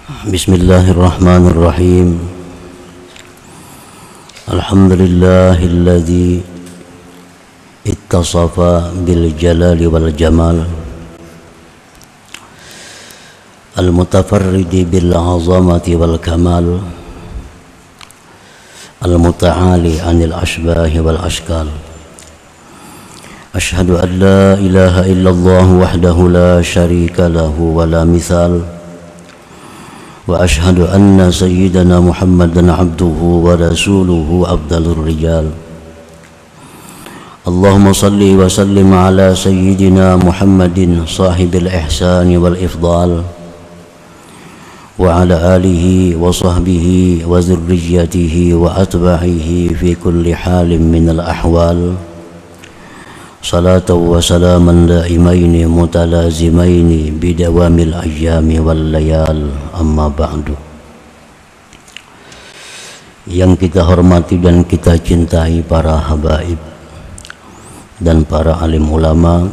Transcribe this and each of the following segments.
Bismillahirrahmanirrahim. Alhamdulillahilladzi ittasafa bil jalali wal jamal, al-mutafarridi bil azamati wal kamal, al-muta'ali anil ashbahi wal ashkal. Ashhadu an la ilaha illallah wahdahu la syarika lahu wa la mithal, wa ashhadu anna sayyidana Muhammadan abduhu wa rasuluhu afdalur rijal. Allahumma salli wa sallim ala sayyidina Muhammadin sahibil ihsani wal ifdal, wa ala alihi wa sahbihi wa zurriyyatihi wa atba'ihi fi kulli halin minal ahwal. Salatan wa salaman daimaini mutalazimaini bidawamil ayyami wal layal, amma ba'du. Yang kita hormati dan kita cintai para habaib dan para alim ulama,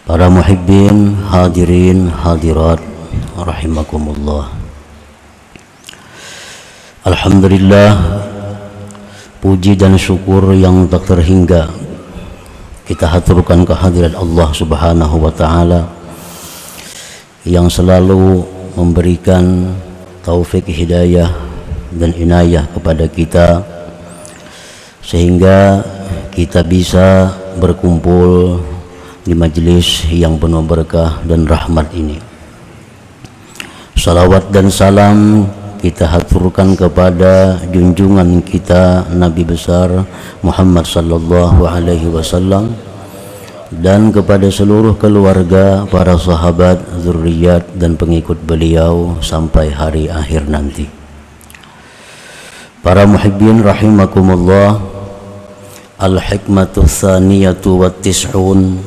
para muhibbin, hadirin, hadirat rahimakumullah. Alhamdulillah, puji dan syukur yang tak terhingga kita haturkan kehadirat Allah Subhanahu wa ta'ala yang selalu memberikan taufik hidayah dan inayah kepada kita sehingga kita bisa berkumpul di majlis yang penuh berkah dan rahmat ini. Salawat dan salam kita haturkan kepada junjungan kita Nabi besar Muhammad sallallahu alaihi wasallam dan kepada seluruh keluarga, para sahabat, zuriat dan pengikut beliau sampai hari akhir nanti. Para muhibbin rahimakumullah, al-hikmatu tsaniyatu wa tis'un,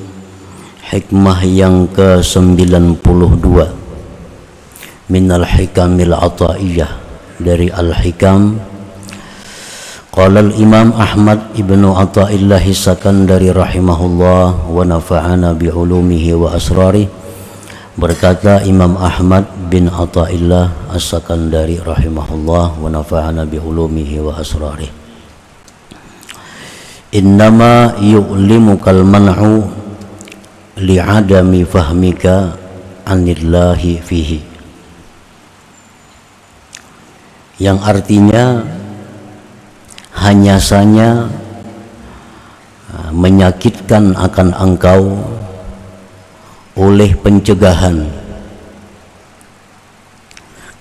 hikmah yang ke-92 minal hikamil ataiyah, dari al-hikam. Qala al-imam Ahmad ibnu Athaillah Sakandari rahimahullah wa nafa'ana bi'ulumihi wa asrarih. Berkata Imam Ahmad bin Athaillah As-Sakandari rahimahullah wa nafa'ana bi'ulumihi wa asrarih, innama yu'limukal man'u li'adami fahmika anillahi fihi, yang artinya hanya saja menyakitkan akan engkau oleh pencegahan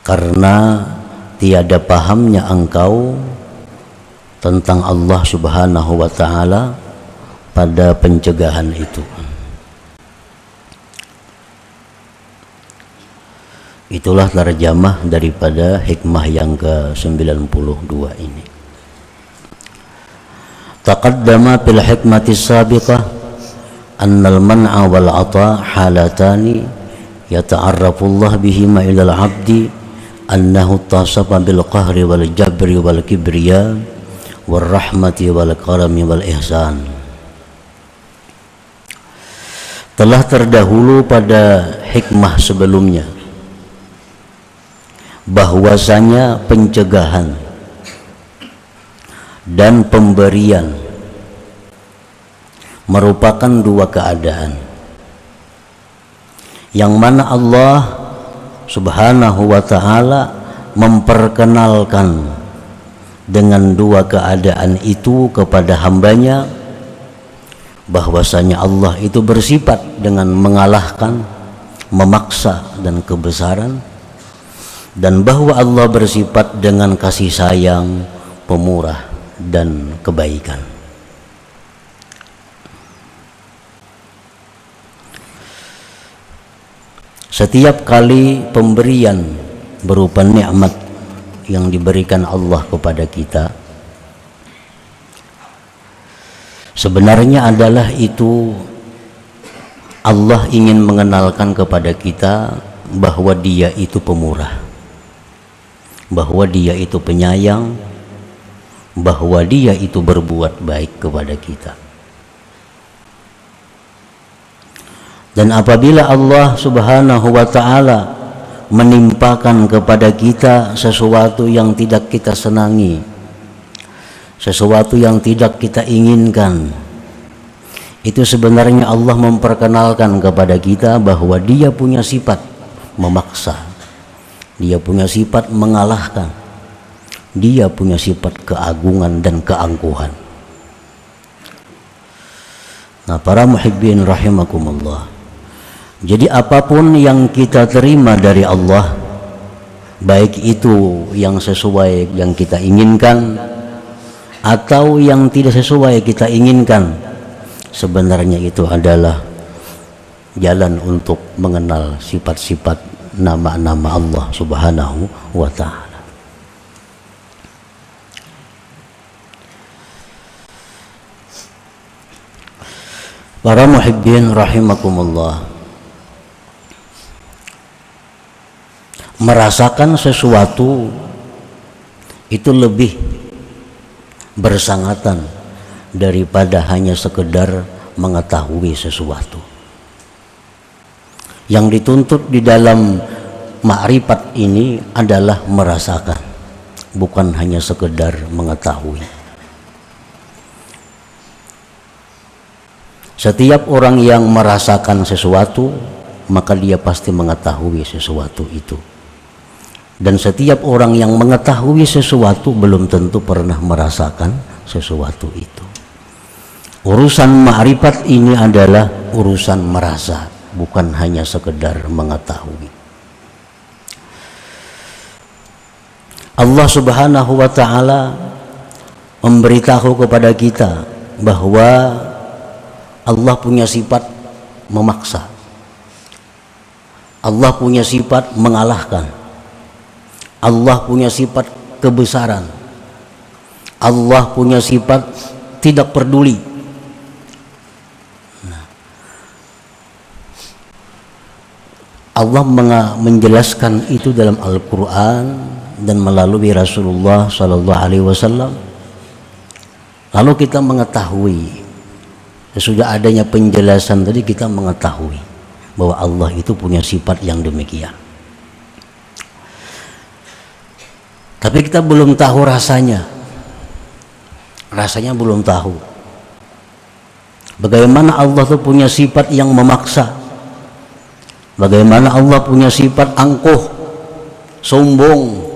karena tiada pahamnya engkau tentang Allah Subhanahu wa ta'ala pada pencegahan itu. Itulah terjemah daripada hikmah yang ke-92 ini. Taqaddama fil hikmati sabiqah annal man'a wal 'ata halatani yata'arrafu Allah bihima ilal 'abdi annahu tasafa bil qahri wal jabri wal kibriya wal rahmati wal karami wal ihsan. Telah terdahulu pada hikmah sebelumnya bahwasanya pencegahan dan pemberian merupakan dua keadaan yang mana Allah Subhanahu wa ta'ala memperkenalkan dengan dua keadaan itu kepada hambanya, bahwasanya Allah itu bersifat dengan mengalahkan, memaksa dan kebesaran, dan bahwa Allah bersifat dengan kasih sayang, pemurah dan kebaikan. Setiap kali pemberian berupa nikmat yang diberikan Allah kepada kita, sebenarnya adalah itu Allah ingin mengenalkan kepada kita bahwa Dia itu pemurah, bahwa Dia itu penyayang, bahwa Dia itu berbuat baik kepada kita. Dan apabila Allah Subhanahu wa ta'ala menimpakan kepada kita sesuatu yang tidak kita senangi, sesuatu yang tidak kita inginkan, itu sebenarnya Allah memperkenalkan kepada kita bahwa Dia punya sifat memaksa, Dia punya sifat mengalahkan, Dia punya sifat keagungan dan keangkuhan. Nah, para muhibbin rahimakumullah, jadi apapun yang kita terima dari Allah, baik itu yang sesuai yang kita inginkan atau yang tidak sesuai kita inginkan, sebenarnya itu adalah jalan untuk mengenal sifat-sifat nama-nama Allah Subhanahu wa ta'ala. Para muhibbin rahimakumullah, merasakan sesuatu itu lebih bersangatan daripada hanya sekedar mengetahui sesuatu. Yang dituntut di dalam ma'rifat ini adalah merasakan, bukan hanya sekedar mengetahui. Setiap orang yang merasakan sesuatu, maka dia pasti mengetahui sesuatu itu. Dan setiap orang yang mengetahui sesuatu belum tentu pernah merasakan sesuatu itu. Urusan ma'rifat ini adalah urusan merasa, bukan hanya sekedar mengetahui. Allah Subhanahu wa ta'ala memberitahu kepada kita bahwa Allah punya sifat memaksa, Allah punya sifat mengalahkan, Allah punya sifat kebesaran, Allah punya sifat tidak peduli. Allah menjelaskan itu dalam Al-Quran dan melalui Rasulullah SAW. Lalu kita mengetahui, sesudah adanya penjelasan tadi, kita mengetahui bahwa Allah itu punya sifat yang demikian. Tapi kita belum tahu rasanya belum tahu. Bagaimana Allah itu punya sifat yang memaksa, bagaimana Allah punya sifat angkuh, sombong,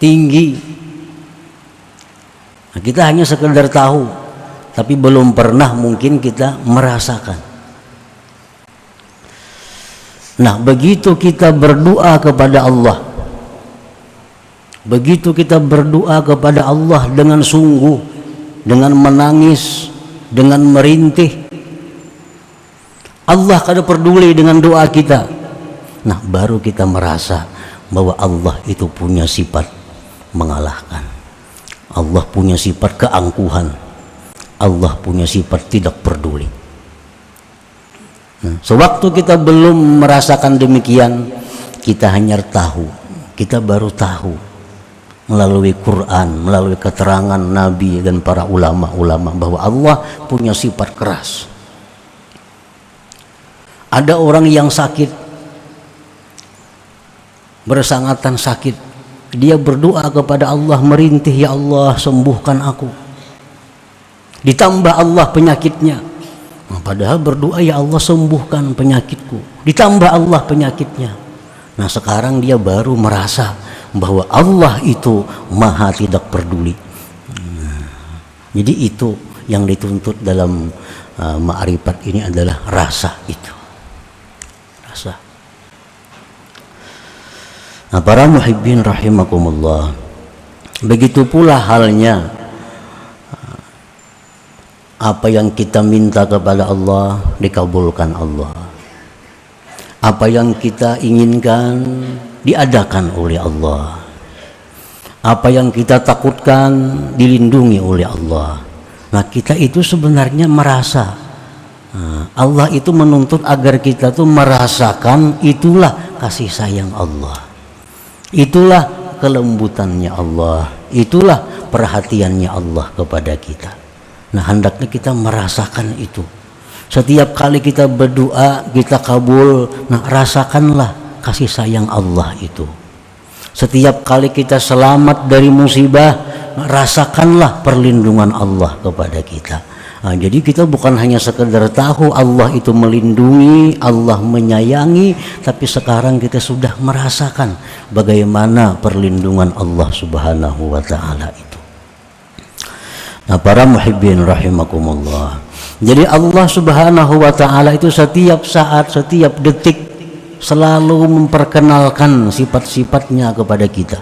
tinggi. Nah, kita hanya sekedar tahu, tapi belum pernah mungkin kita merasakan. Nah, begitu kita berdoa kepada Allah, begitu kita berdoa kepada Allah dengan sungguh, dengan menangis, dengan merintih, Allah kada peduli dengan doa kita. Nah, baru kita merasa bahwa Allah itu punya sifat mengalahkan, Allah punya sifat keangkuhan, Allah punya sifat tidak peduli. Nah, sewaktu kita belum merasakan demikian, kita hanya tahu, kita baru tahu melalui Quran, melalui keterangan Nabi dan para ulama-ulama bahwa Allah punya sifat keras. Ada orang yang sakit, bersangatan sakit, dia berdoa kepada Allah, merintih, ya Allah sembuhkan aku. Ditambah Allah penyakitnya. Nah, padahal berdoa, ya Allah sembuhkan penyakitku. Ditambah Allah penyakitnya. Nah, sekarang dia baru merasa bahwa Allah itu maha tidak peduli. Jadi itu yang dituntut dalam ma'rifat ini adalah rasa itu. Rasa. Nah, para muhibbin rahimakumullah, begitu pula halnya apa yang kita minta kepada Allah dikabulkan Allah. Apa yang kita inginkan diadakan oleh Allah. Apa yang kita takutkan dilindungi oleh Allah. Nah, kita itu sebenarnya merasa, Allah itu menuntut agar kita tuh merasakan itulah kasih sayang Allah, itulah kelembutannya Allah, itulah perhatiannya Allah kepada kita. Nah, hendaknya kita merasakan itu. Setiap kali kita berdoa, kita kabul, nah rasakanlah kasih sayang Allah itu. Setiap kali kita selamat dari musibah, rasakanlah perlindungan Allah kepada kita. Nah, jadi kita bukan hanya sekedar tahu Allah itu melindungi, Allah menyayangi, tapi sekarang kita sudah merasakan bagaimana perlindungan Allah Subhanahu wa taala itu. Nah, para muhibbin rahimakumullah. Jadi Allah Subhanahu wa taala itu setiap saat, setiap detik selalu memperkenalkan sifat-sifatnya kepada kita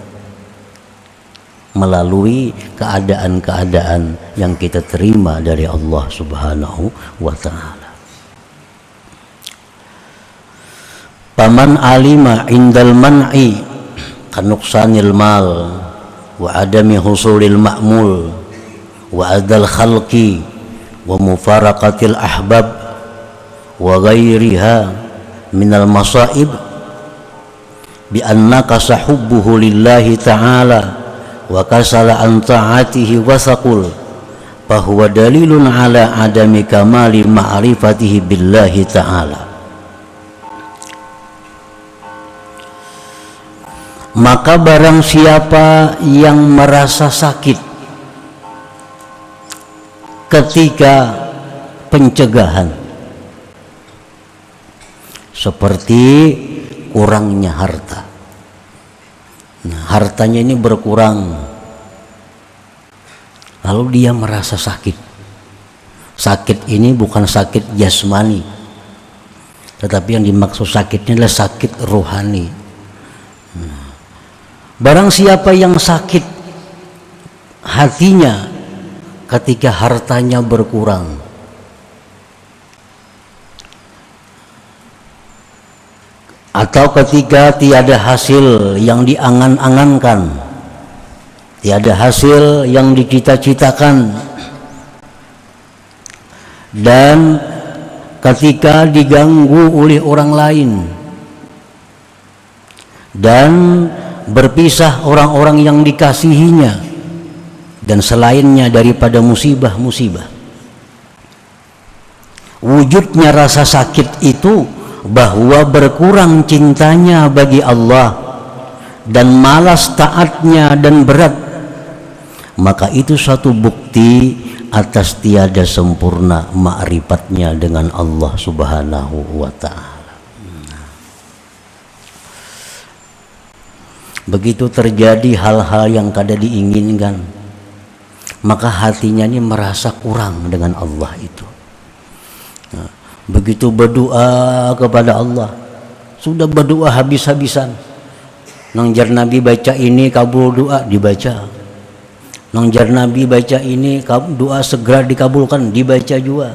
melalui keadaan-keadaan yang kita terima dari Allah Subhanahu wa taala. Paman alima indal man'i kanuqsanil mal wa adami husulil ma'mul wa adal khalqi wa mufaraqatil ahbab wa ghairiha minal masaib bi annaka sahubbuhu lillahi ta'ala wa kasala an ta'atihi wasaqul fahuwa dalilun ala adami kamali ma'rifatihi billahi ta'ala. Maka barang siapa yang merasa sakit ketika pencegahan, seperti kurangnya harta. Nah, hartanya ini berkurang, lalu dia merasa sakit. Sakit ini bukan sakit jasmani, tetapi yang dimaksud sakitnya adalah sakit rohani. Barang siapa yang sakit hatinya ketika hartanya berkurang, atau ketika tiada hasil yang diangan-angankan, tiada hasil yang dicita-citakan, dan ketika diganggu oleh orang lain dan berpisah orang-orang yang dikasihinya dan selainnya daripada musibah-musibah, wujudnya rasa sakit itu bahwa berkurang cintanya bagi Allah dan malas taatnya dan berat, maka itu suatu bukti atas tiada sempurna ma'rifatnya dengan Allah Subhanahu wa ta'ala. Begitu terjadi hal-hal yang kada diinginkan, maka hatinya ini merasa kurang dengan Allah itu. Begitu berdoa kepada Allah, sudah berdoa habis-habisan, nang jar Nabi baca ini kabul doa dibaca, nang jar Nabi baca ini doa segera dikabulkan dibaca juga.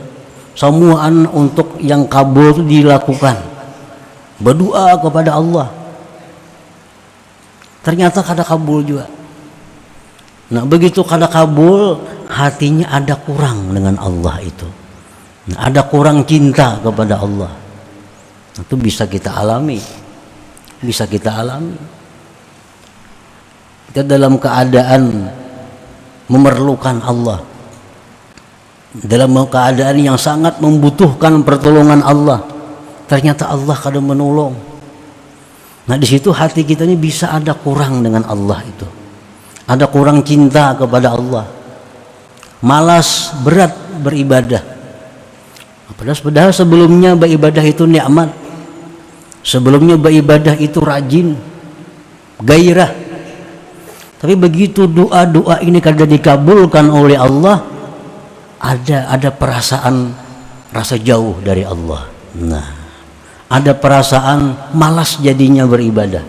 Semuaan untuk yang kabul itu dilakukan, berdoa kepada Allah, ternyata kada kabul juga. Nah, begitu kada kabul, hatinya ada kurang dengan Allah itu. Ada kurang cinta kepada Allah. Itu bisa kita alami. Bisa kita alami. Kita dalam keadaan memerlukan Allah, dalam keadaan yang sangat membutuhkan pertolongan Allah, ternyata Allah kadang menolong. Nah, di situ hati kita ini bisa ada kurang dengan Allah itu. Ada kurang cinta kepada Allah. Malas, berat beribadah. Padahal sebelumnya beribadah itu nikmat, sebelumnya beribadah itu rajin, gairah. Tapi begitu doa-doa ini kada dikabulkan oleh Allah, ada perasaan rasa jauh dari Allah. Nah, ada perasaan malas jadinya beribadah.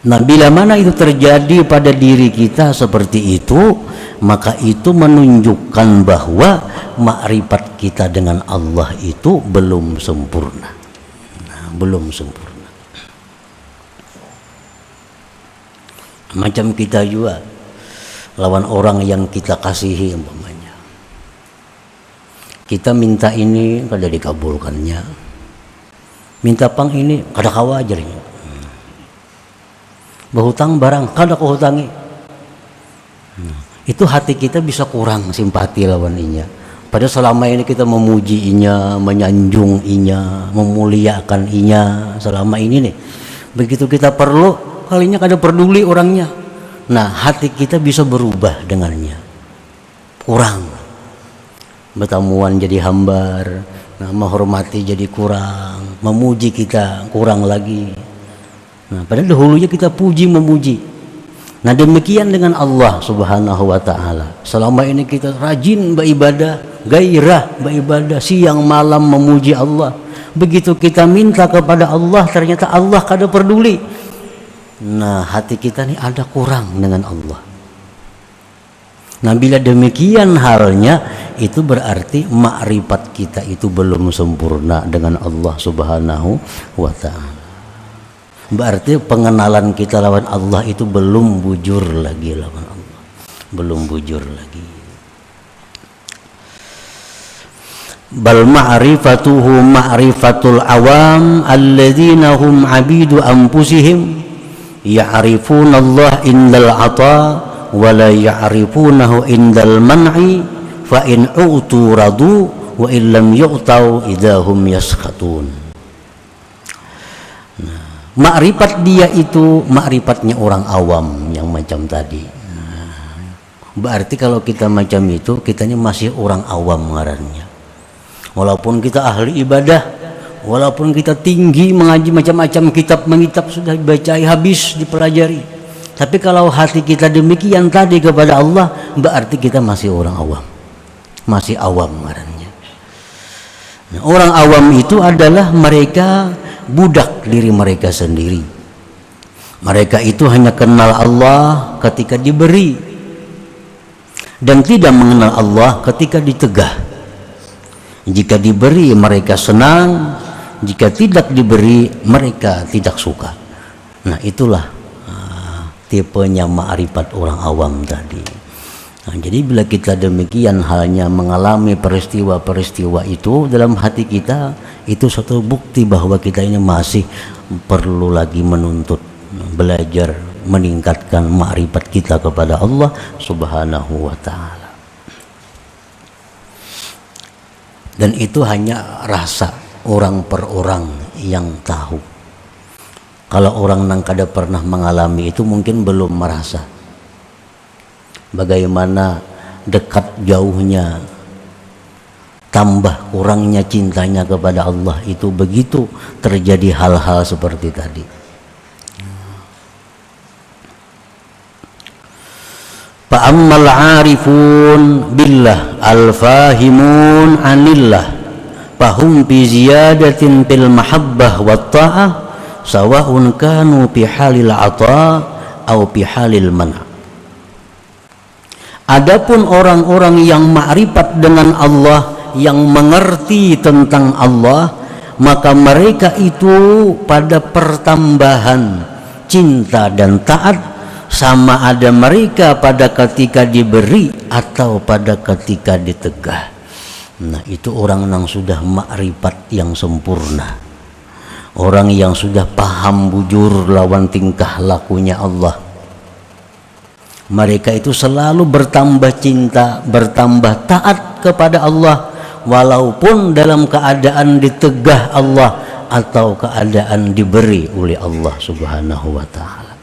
Nah, bila mana itu terjadi pada diri kita seperti itu, maka itu menunjukkan bahwa makrifat kita dengan Allah itu belum sempurna. Nah, belum sempurna. Macam kita juga lawan orang yang kita kasihi umpamanya. Kita minta ini kada dikabulkannya. Minta pang ini kada kawajarnya. Berhutang barang kada kehutangi. Itu hati kita bisa kurang simpati lawan inya, Padahal selama ini kita memujinya, menyanjunginya, memuliakan inya selama ini nih. Begitu kita perlu, kalinya kada peduli orangnya. Nah, hati kita bisa berubah dengannya. Kurang. Bertamuan jadi hambar, nah, menghormati jadi kurang, memuji kita kurang lagi. Nah, padahal dahulunya kita puji memuji. Nah, demikian dengan Allah Subhanahu wa ta'ala. Selama ini kita rajin beribadah, gairah beribadah, siang malam memuji Allah. Begitu kita minta kepada Allah, ternyata Allah kada peduli. Nah, hati kita ini ada kurang dengan Allah. Nah, bila demikian halnya, itu berarti makrifat kita itu belum sempurna dengan Allah Subhanahu wa ta'ala. Berarti pengenalan kita lawan Allah itu belum bujur lagi lawan Allah. Belum bujur lagi. Bal ma'rifatuhu ma'rifatul awam alladzina hum abidu anfusihim ya'rifuna Allah indal ata wa la ya'rifunahu indal man'i fa in u'tu radu wa illam yu'tau idahum yaskhatun. Makrifat dia itu makrifatnya orang awam yang macam tadi. Berarti kalau kita macam itu, kitanya masih orang awam ngarannya. Walaupun kita ahli ibadah, walaupun kita tinggi mengaji macam-macam kitab sudah dibacai habis dipelajari. Tapi kalau hati kita demikian tadi kepada Allah, berarti kita masih orang awam. Masih awam ngarannya. Nah, orang awam itu adalah mereka budak diri mereka sendiri. Mereka itu hanya kenal Allah ketika diberi dan tidak mengenal Allah ketika ditegah. Jika diberi mereka senang, jika tidak diberi mereka tidak suka. Nah, itulah tipenya ma'rifat orang awam tadi. Nah, jadi bila kita demikian halnya mengalami peristiwa-peristiwa itu dalam hati kita, itu suatu bukti bahwa kita ini masih perlu lagi menuntut, belajar, meningkatkan makrifat kita kepada Allah Subhanahu wa ta'ala. Dan itu hanya rasa orang per orang yang tahu. Kalau orang yang kada pernah mengalami itu mungkin belum merasa bagaimana dekat jauhnya, tambah kurangnya cintanya kepada Allah itu begitu terjadi hal-hal seperti tadi. Fa'ammal 'arifun billah al-fahimun 'anillah fahum bi ziyadatin fil mahabbah wat ta'ah sawa'un kanu fi halil 'ata au fi halil man'. Adapun orang-orang yang makrifat dengan Allah, yang mengerti tentang Allah, maka mereka itu pada pertambahan cinta dan taat, sama ada mereka pada ketika diberi atau pada ketika ditegah. Nah, itu orang yang sudah makrifat yang sempurna, orang yang sudah paham bujur lawan tingkah lakunya Allah. Mereka itu selalu bertambah cinta, bertambah taat kepada Allah, walaupun dalam keadaan ditegah Allah atau keadaan diberi oleh Allah Subhanahu wa ta'ala.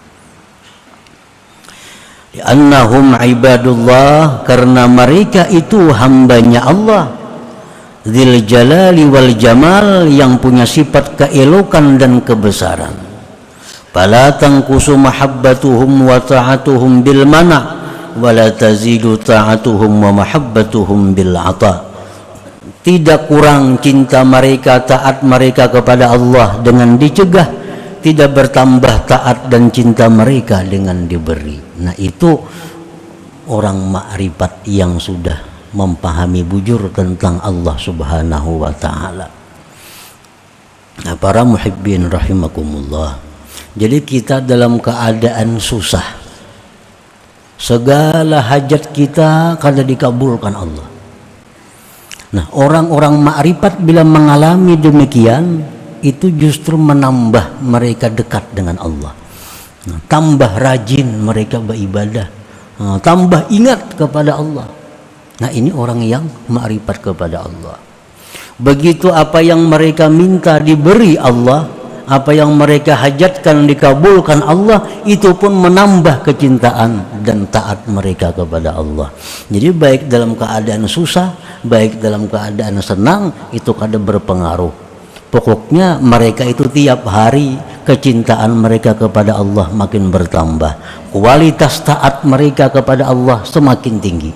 Li'annahum ibadullah, karena mereka itu hambanya Allah, dzil jalali wal jamal, yang punya sifat keelokan dan kebesaran. Fala tanqusu mahabbatuhum wa ta'atuhum bil mana' wa la tazidu ta'atuhum wa mahabbatuhum bil 'ata. Tidak kurang cinta mereka, taat mereka kepada Allah dengan dicegah, tidak bertambah taat dan cinta mereka dengan diberi. Nah, itu orang makrifat yang sudah memahami bujur tentang Allah Subhanahu wa ta'ala. Nah, para muhibbin rahimakumullah, jadi kita dalam keadaan susah, segala hajat kita kada dikabulkan Allah. Nah, orang-orang makrifat bila mengalami demikian, itu justru menambah mereka dekat dengan Allah. Nah, tambah rajin mereka beribadah, tambah ingat kepada Allah. Nah, ini orang yang ma'rifat kepada Allah. Begitu apa yang mereka minta diberi Allah, apa yang mereka hajatkan dikabulkan Allah, itu pun menambah kecintaan dan taat mereka kepada Allah. Jadi baik dalam keadaan susah, baik dalam keadaan senang, itu kadang berpengaruh. Pokoknya mereka itu tiap hari kecintaan mereka kepada Allah makin bertambah, kualitas taat mereka kepada Allah semakin tinggi.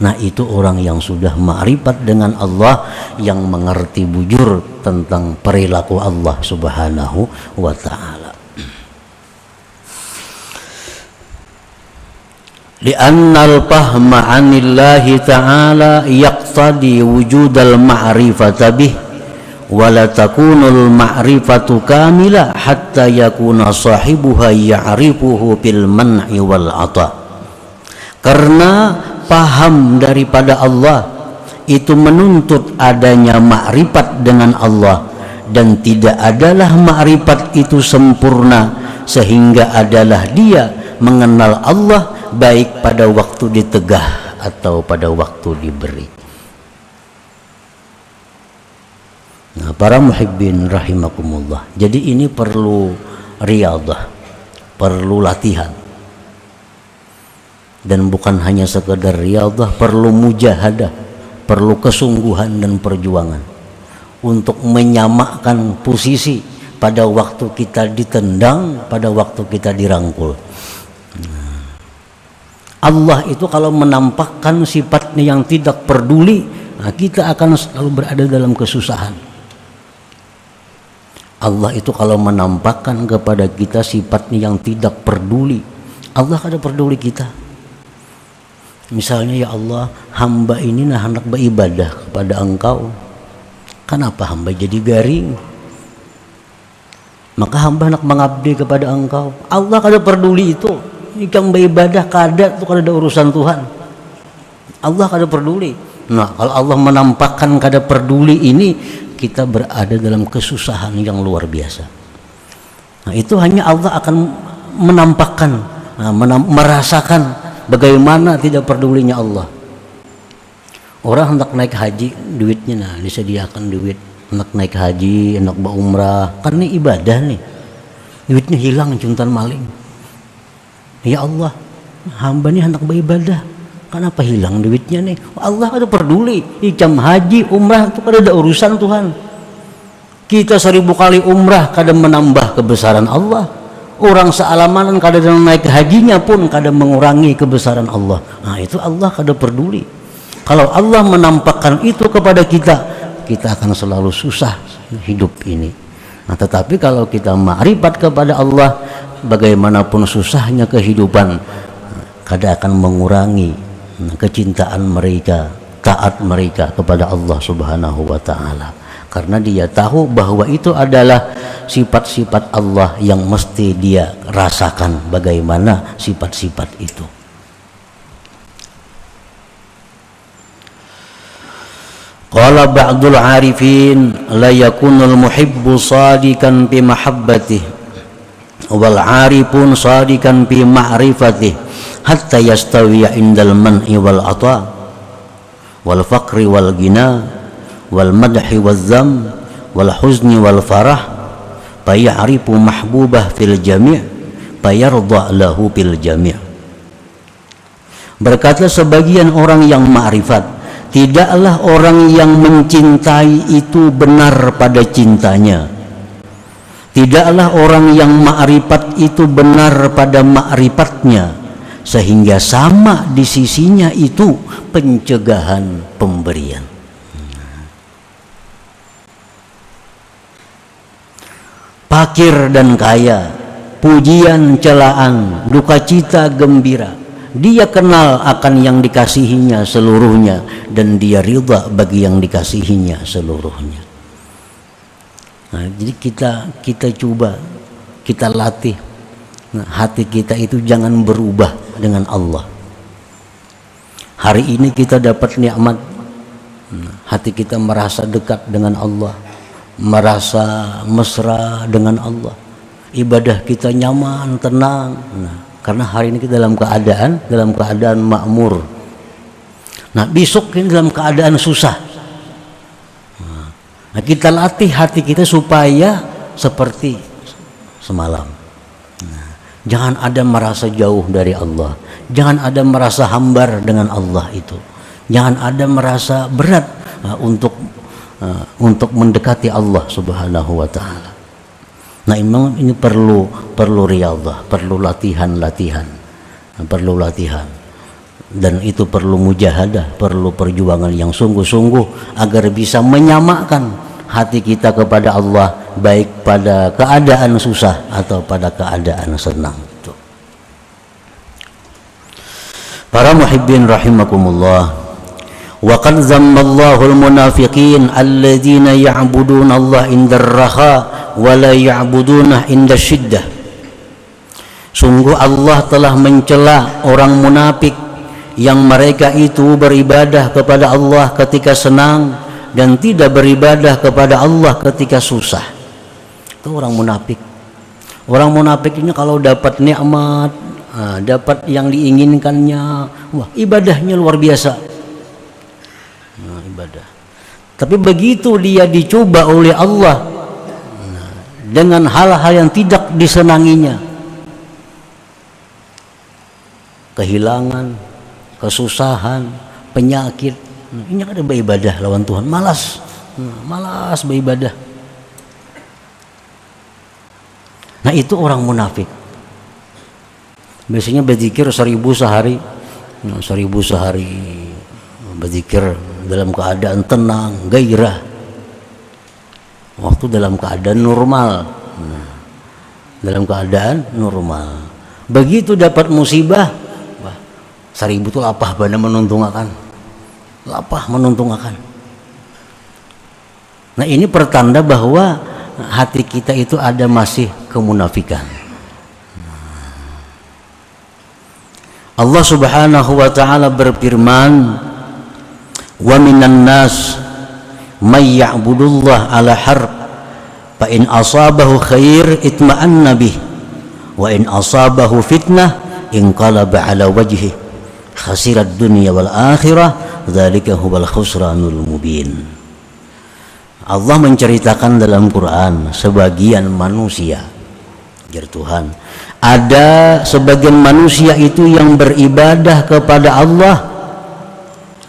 Nah, itu orang yang sudah ma'rifat dengan Allah, yang mengerti bujur tentang perilaku Allah Subhanahu wa ta'ala. Li'annal fahma 'anillahi ta'ala yaqtadi wujudal ma'rifata bih wala takunul ma'rifatu kamila hatta yakuna sahibuha ya'rifuhu bil man'i wal 'ata. Karena paham daripada Allah itu menuntut adanya ma'rifat dengan Allah, dan tidak adalah ma'rifat itu sempurna sehingga adalah dia mengenal Allah baik pada waktu ditegah atau pada waktu diberi. Nah, para muhibbin rahimakumullah, jadi ini perlu riyadhah, perlu latihan, dan bukan hanya sekedar riyadhah, perlu mujahadah, perlu kesungguhan dan perjuangan untuk menyamakan posisi pada waktu kita ditendang, pada waktu kita dirangkul. Allah itu kalau menampakkan sifatnya yang tidak peduli, nah kita akan selalu berada dalam kesusahan. Allah itu kalau menampakkan kepada kita sifatnya yang tidak peduli, Allah kada peduli kita. Misalnya, ya Allah, hamba ini nah hendak beribadah kepada Engkau, kenapa hamba jadi garing? Maka hamba hendak mengabdi kepada Engkau. Allah kada peduli itu. Ikang beribadah kada, itu kada ada urusan Tuhan. Allah kada peduli. Nah, kalau Allah menampakkan kada peduli ini, kita berada dalam kesusahan yang luar biasa. Nah, itu hanya Allah akan menampakkan, merasakan bagaimana tidak pedulinya Allah. Orang hendak naik haji, duitnya nah disediakan duit, hendak naik haji, hendak berumrah, kan ini ibadah nih, duitnya hilang juntan maling. Ya Allah, hamba ini hendak beribadah, kenapa hilang duitnya nih? Allah kada peduli. Jam haji, umrah itu kada ada urusan Tuhan. Kita 1000 kali umrah kada menambah kebesaran Allah. Orang sealamanan kada naik hajinya pun kada mengurangi kebesaran Allah. Nah, itu Allah kada peduli. Kalau Allah menampakkan itu kepada kita, kita akan selalu susah hidup ini. Nah, tetapi kalau kita ma'rifat kepada Allah, bagaimanapun susahnya kehidupan, kada akan mengurangi kecintaan mereka, taat mereka kepada Allah Subhanahu wa ta'ala, karena dia tahu bahwa itu adalah sifat-sifat Allah yang mesti dia rasakan bagaimana sifat-sifat itu. Qala ba'dul arifin la yakunul muhibbu sadikan bi mahabbatih wal arifun sadikan bi ma'rifatih hatta yastawiya indal man'i wal ata wal faqri wal gina wal madhi wal zam wal huzni wal farah fayarifu mahbubah fil jami' fayarda lahu fil jami'. Berkata sebagian orang yang ma'rifat, tidaklah orang yang mencintai itu benar pada cintanya, tidaklah orang yang ma'rifat itu benar pada ma'rifatnya, sehingga sama di sisinya itu pencegahan pemberian. Fakir dan kaya, pujian celaan, duka cita gembira, dia kenal akan yang dikasihinya seluruhnya, dan dia ridha bagi yang dikasihinya seluruhnya. Nah, jadi kita coba, kita latih, nah, hati kita itu jangan berubah dengan Allah. Hari ini kita dapat nikmat, hati kita merasa dekat dengan Allah, merasa mesra dengan Allah, ibadah kita nyaman, tenang. Nah, karena hari ini kita dalam keadaan makmur. Nah, besok ini dalam keadaan susah. Nah, kita latih hati kita supaya seperti semalam. Nah, jangan ada merasa jauh dari Allah. Jangan ada merasa hambar dengan Allah itu. Jangan ada merasa berat untuk mendekati Allah Subhanahu wa taala. Nah, memang ini perlu riyadhah, perlu latihan. Perlu latihan. Dan itu perlu mujahadah, perlu perjuangan yang sungguh-sungguh agar bisa menyamakan hati kita kepada Allah, baik pada keadaan susah atau pada keadaan senang. Para muhibbin rahimakumullah, wa qad zammallahu al-munafiqin alladzina ya'buduna Allah indar raha wa la ya'buduna inda syiddah. Sungguh Allah telah mencela orang munafik yang mereka itu beribadah kepada Allah ketika senang dan tidak beribadah kepada Allah ketika susah. Itu orang munafik. Orang munafik ini kalau dapat nikmat, dapat yang diinginkannya, wah, ibadahnya luar biasa. Ibadah. Tapi begitu dia dicoba oleh Allah dengan hal-hal yang tidak disenanginya, kehilangan, kesusahan, penyakit, ini ada beribadah lawan Tuhan, malas beribadah. Nah, itu orang munafik. Biasanya berzikir 1000 sehari, 1000 sehari berzikir dalam keadaan tenang, gairah, waktu dalam keadaan normal. Dalam keadaan normal. Begitu dapat musibah, 1000 itu lapah bana menuntungakan, lapah menuntungakan. Nah, ini pertanda bahwa hati kita itu ada masih kemunafikan. Allah Subhanahu wa taala berfirman, wa minan nas may ya'budullah ala harf fa in asabahu khair itma'anna bih wa in asabahu fitnah inqalaba ala wajhihi khasirat dunya wal akhirah dzalika huwal khusranul mubin. Allah menceritakan dalam Quran sebagian manusia, jar Tuhan, ada sebagian manusia itu yang beribadah kepada Allah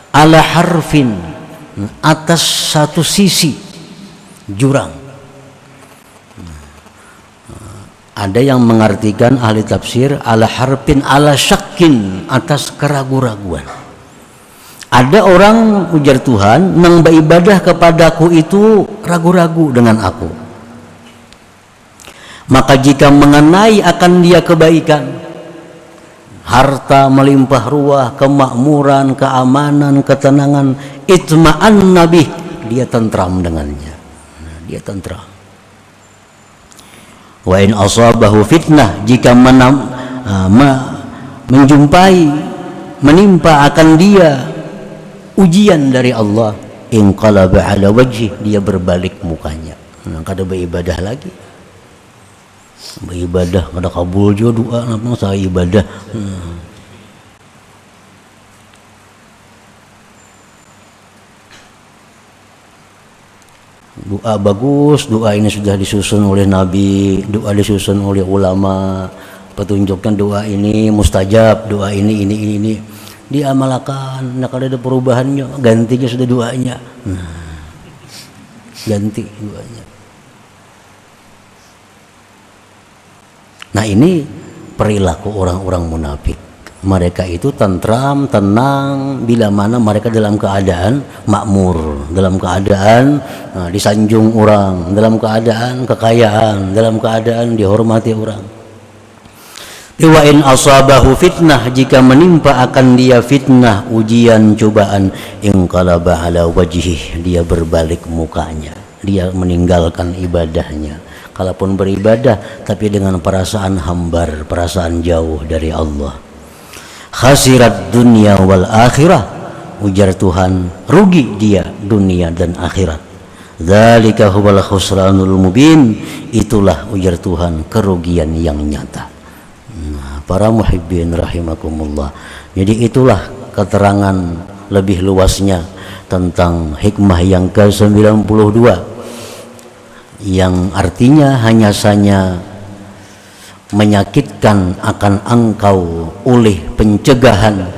ala harfin, atas satu sisi jurang. Ada yang mengartikan ahli tafsir ala harfin ala syakin, atas keraguan-raguan. Ada orang, ujar Tuhan, yang beribadah kepadaku itu ragu-ragu dengan aku. Maka jika mengenai akan dia kebaikan, harta melimpah ruah, kemakmuran, keamanan, ketenangan, itma'an nabih, dia tentram dengannya. Dia tentram. Wa in asabahu fitnah, jika menjumpai, menimpa akan dia ujian dari Allah, inqalaba ala wajhi, dia berbalik mukanya. Kada beribadah lagi. Beribadah kada kabul juga doa, namanya saya ibadah. Doa bagus, doa ini sudah disusun oleh Nabi, doa disusun oleh ulama, petunjukkan doa ini mustajab, doa ini diamalkan. Nah, kalau ada perubahannya, gantinya sudah doanya. Ganti doanya. Nah, ini perilaku orang-orang munafik. Mereka itu tentram, tenang bila mana mereka dalam keadaan makmur, dalam keadaan disanjung orang, dalam keadaan kekayaan, dalam keadaan dihormati orang. Wa in asabahu fitnah, jika menimpa akan dia fitnah, ujian, cobaan, inqalaba ala wajhih, dia berbalik mukanya, dia meninggalkan ibadahnya. Kalaupun beribadah tapi dengan perasaan hambar, perasaan jauh dari Allah. Khasirat dunia wal akhirah, ujar Tuhan, rugi dia dunia dan akhirat. Dzalika huwal khusranul mubin, itulah ujar Tuhan kerugian yang nyata. Nah, para muhibbin rahimakumullah, jadi itulah keterangan lebih luasnya tentang hikmah yang ke-92, yang artinya hanya saja menyakitkan akan engkau oleh pencegahan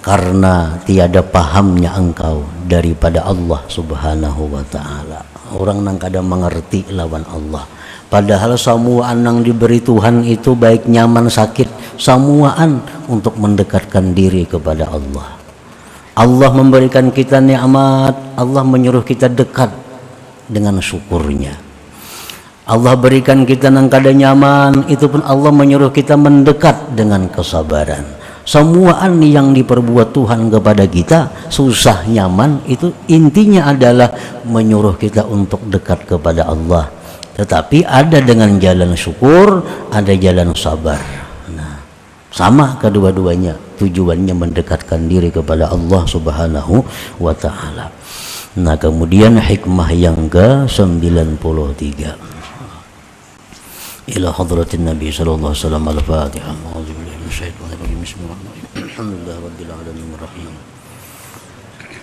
karena tiada pahamnya engkau daripada Allah subhanahu wa ta'ala. Orang nang kadang mengerti lawan Allah, padahal samuaan yang diberi Tuhan itu baik nyaman sakit, samuaan untuk mendekatkan diri kepada Allah. Allah memberikan kita nikmat, Allah menyuruh kita dekat dengan syukurnya. Allah berikan kita nang kada nyaman, itu pun Allah menyuruh kita mendekat dengan kesabaran. Semuaan yang diperbuat Tuhan kepada kita, susah nyaman, itu intinya adalah menyuruh kita untuk dekat kepada Allah. Tetapi ada dengan jalan syukur, ada jalan sabar. Nah, sama kedua-duanya, tujuannya mendekatkan diri kepada Allah subhanahu wa ta'ala. Nah, kemudian hikmah yang ke-93, ila hadratin Nabi sallallahu alaihi wasallam. Al-Fatihah. A'udzubillahi minasyaitonir rajim. Bismillahirrahmanirrahim. Alhamdulillahirabbil alamin arrahim.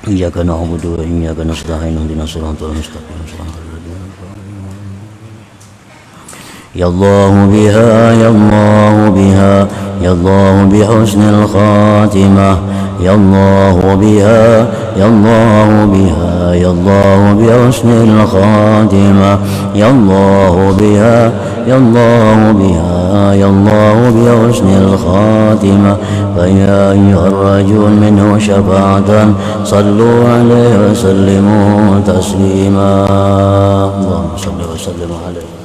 Iyyaka na'budu wa iyyaka nasta'in. Ihdinas siratal mustaqim. Ya Allah biha, ya Allah biha, ya Allah bihusnil khatimah. Ya Allah biha, ya Allah biha, ya Allah bihusnil khatimah. Ya Allah biha, ya Allah biha, ya Allah bihusnil khatimah. Fa ya ayyuhar rajul minhu syafa'atan sallu alaihi wa sallimu taslima. Allahumma salli wa sallim alaihi.